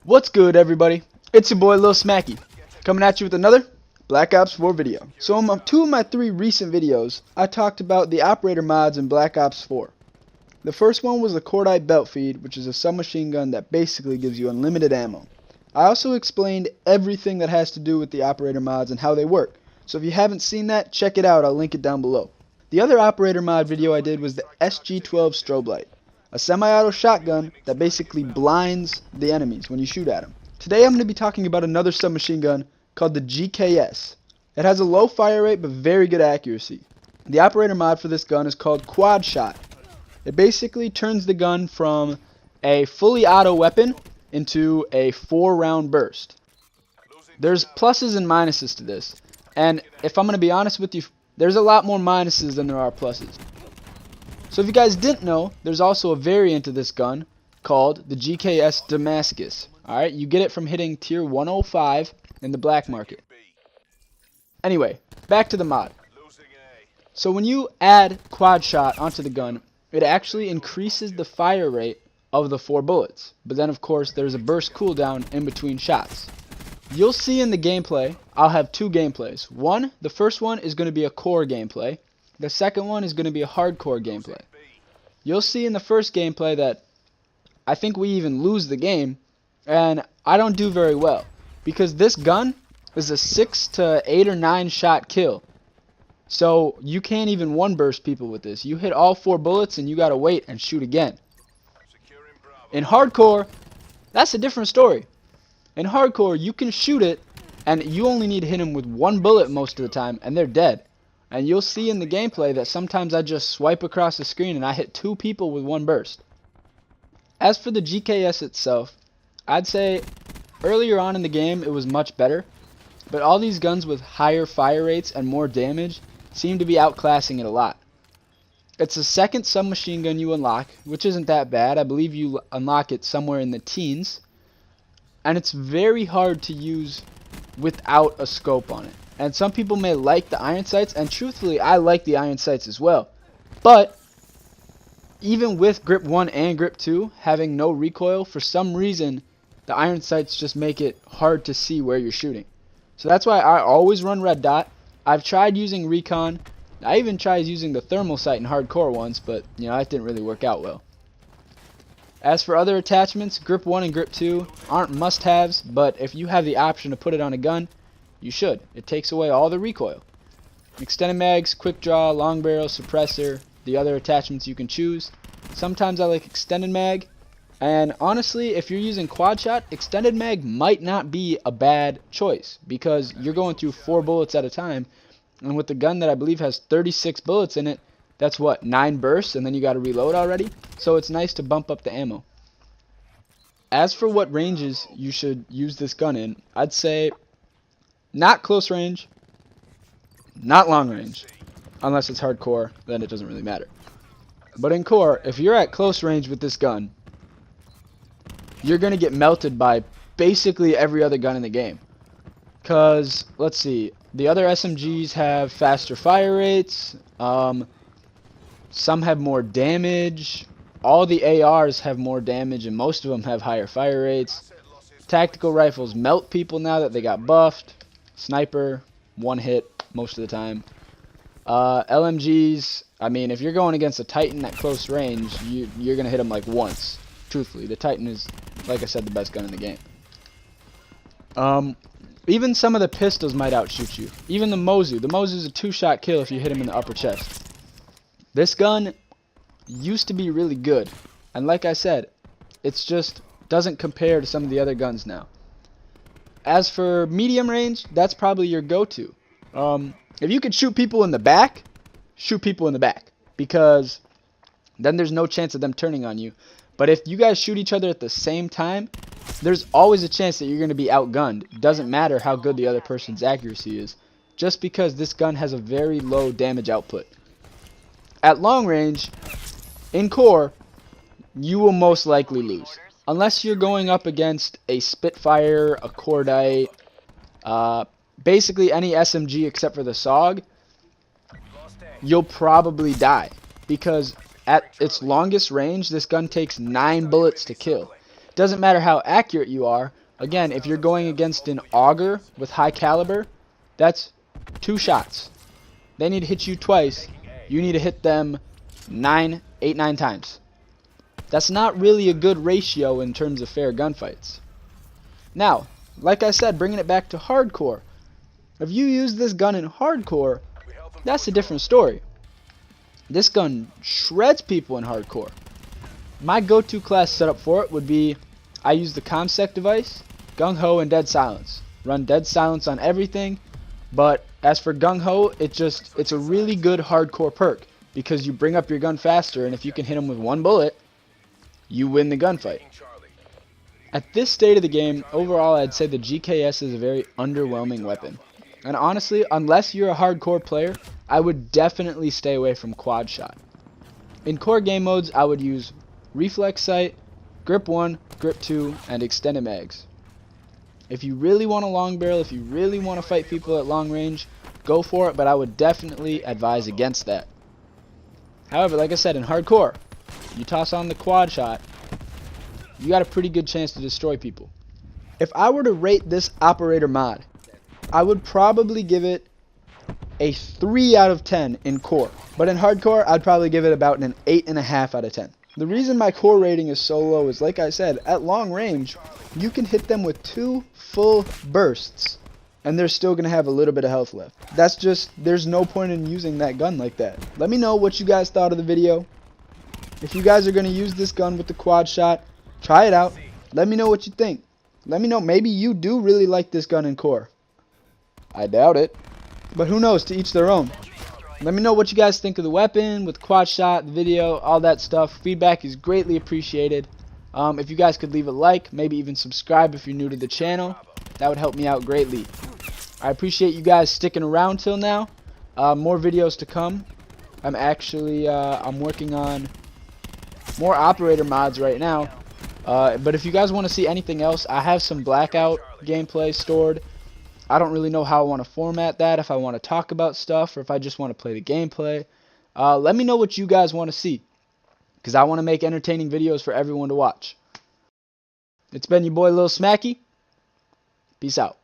What's good, everybody? It's your boy Lil Smacky, coming at you with another Black Ops 4 video. So in two of my three recent videos, I talked about the operator mods in Black Ops 4. The first one was the Cordite belt feed, which is a submachine gun that basically gives you unlimited ammo. I also explained everything that has to do with the operator mods and how they work. So if you haven't seen that, check it out, I'll link it down below. The other operator mod video I did was the SG-12 strobe light, a semi-auto shotgun that basically blinds the enemies when you shoot at them. Today I'm going to be talking about another submachine gun called the GKS. It has a low fire rate but very good accuracy. The operator mod for this gun is called quad shot. It basically turns the gun from a fully auto weapon into a 4-round burst. There's pluses and minuses to this, and if I'm going to be honest with you, there's a lot more minuses than there are pluses. So if you guys didn't know, there's also a variant of this gun called the GKS Damascus. Alright, you get it from hitting tier 105 in the black market. Anyway, back to the mod. So when you add quad shot onto the gun, it actually increases the fire rate of the 4 bullets. But then of course there's a burst cooldown in between shots. You'll see in the gameplay, I'll have two gameplays. The first one is going to be a core gameplay. The second one is going to be a hardcore gameplay. You'll see in the first gameplay that I think we even lose the game, and I don't do very well. Because this gun is a 6 to 8 or 9 shot kill. So you can't even one burst people with this. You hit all 4 bullets and you gotta wait and shoot again. In hardcore, that's a different story. In hardcore, you can shoot it, and you only need to hit them with 1 bullet most of the time, and they're dead. And you'll see in the gameplay that sometimes I just swipe across the screen and I hit 2 people with 1 burst. As for the GKS itself, I'd say earlier on in the game it was much better, but all these guns with higher fire rates and more damage seem to be outclassing it a lot. It's the second submachine gun you unlock, which isn't that bad. I believe you unlock it somewhere in the teens. And it's very hard to use without a scope on it. And some people may like the iron sights, and truthfully I like the iron sights as well. But even with grip 1 and grip 2 having no recoil, for some reason the iron sights just make it hard to see where you're shooting. So that's why I always run red dot. I've tried using recon. I even tried using the thermal sight in hardcore once, but that didn't really work out well. As for other attachments, grip 1 and grip 2 aren't must-haves, but if you have the option to put it on a gun, you should. It takes away all the recoil. Extended mags, quick draw, long barrel, suppressor, the other attachments you can choose. Sometimes I like extended mag, and honestly, if you're using quad shot, extended mag might not be a bad choice, because you're going through 4 bullets at a time, and with the gun that I believe has 36 bullets in it, that's what, 9 bursts, and then you got to reload already? So it's nice to bump up the ammo. As for what ranges you should use this gun in, I'd say not close range, not long range. Unless it's hardcore, then it doesn't really matter. But in core, if you're at close range with this gun, you're going to get melted by basically every other gun in the game. Because, let's see, the other SMGs have faster fire rates, some have more damage, all the ARs have more damage, and most of them have higher fire rates. Tactical rifles melt people now that they got buffed. Sniper, 1 hit most of the time. LMGs, I mean, if you're going against a Titan at close range, you're going to hit them like once. Truthfully, the Titan is, like I said, the best gun in the game. Even some of the pistols might outshoot you. Even the Mozu. The Mozu is a 2-shot kill if you hit him in the upper chest. This gun used to be really good, and like I said, it's just doesn't compare to some of the other guns now. As for medium range, that's probably your go-to. If you could shoot people in the back, shoot people in the back, because then there's no chance of them turning on you. But if you guys shoot each other at the same time, there's always a chance that you're going to be outgunned. It doesn't matter how good the other person's accuracy is, just because this gun has a very low damage output. At long range, in core, you will most likely lose. Unless you're going up against a Spitfire, a Cordite, basically any SMG except for the SOG, you'll probably die. Because at its longest range, this gun takes 9 bullets to kill. Doesn't matter how accurate you are. Again, if you're going against an auger with high caliber, that's 2 shots. They need to hit you twice. You need to hit them 9 times. That's not really a good ratio in terms of fair gunfights. Now, like I said, bringing it back to hardcore. If you use this gun in hardcore, that's a different story. This gun shreds people in hardcore. My go-to class setup for it would be, I use the ComSec device, Gung Ho, and Dead Silence. Run Dead Silence on everything, but as for Gung Ho, it's a really good hardcore perk because you bring up your gun faster, and if you can hit them with 1 bullet, you win the gunfight. At this state of the game, overall I'd say the GKS is a very underwhelming weapon. And honestly, unless you're a hardcore player, I would definitely stay away from quad shot. In core game modes, I would use reflex sight, grip 1, grip 2, and extended mags. If you really want a long barrel, if you really want to fight people at long range, go for it, but I would definitely advise against that. However, like I said, in hardcore, you toss on the quad shot, you got a pretty good chance to destroy people. If I were to rate this operator mod, I would probably give it a 3 out of 10 in core. But in hardcore, I'd probably give it about an 8.5 out of 10. The reason my core rating is so low is, like I said, at long range, you can hit them with 2 full bursts, and they're still going to have a little bit of health left. That's just, there's no point in using that gun like that. Let me know what you guys thought of the video. If you guys are going to use this gun with the quad shot, try it out. Let me know what you think. Let me know, maybe you do really like this gun in core. I doubt it, but who knows, to each their own. Let me know what you guys think of the weapon, with quad shot, the video, all that stuff. Feedback is greatly appreciated. If you guys could leave a like, maybe even subscribe if you're new to the channel, that would help me out greatly. I appreciate you guys sticking around till now. More videos to come. I'm working on more operator mods right now. But if you guys want to see anything else, I have some Blackout gameplay stored. I don't really know how I want to format that, if I want to talk about stuff or if I just want to play the gameplay. Let me know what you guys want to see, because I want to make entertaining videos for everyone to watch. It's been your boy Lil Smacky. Peace out.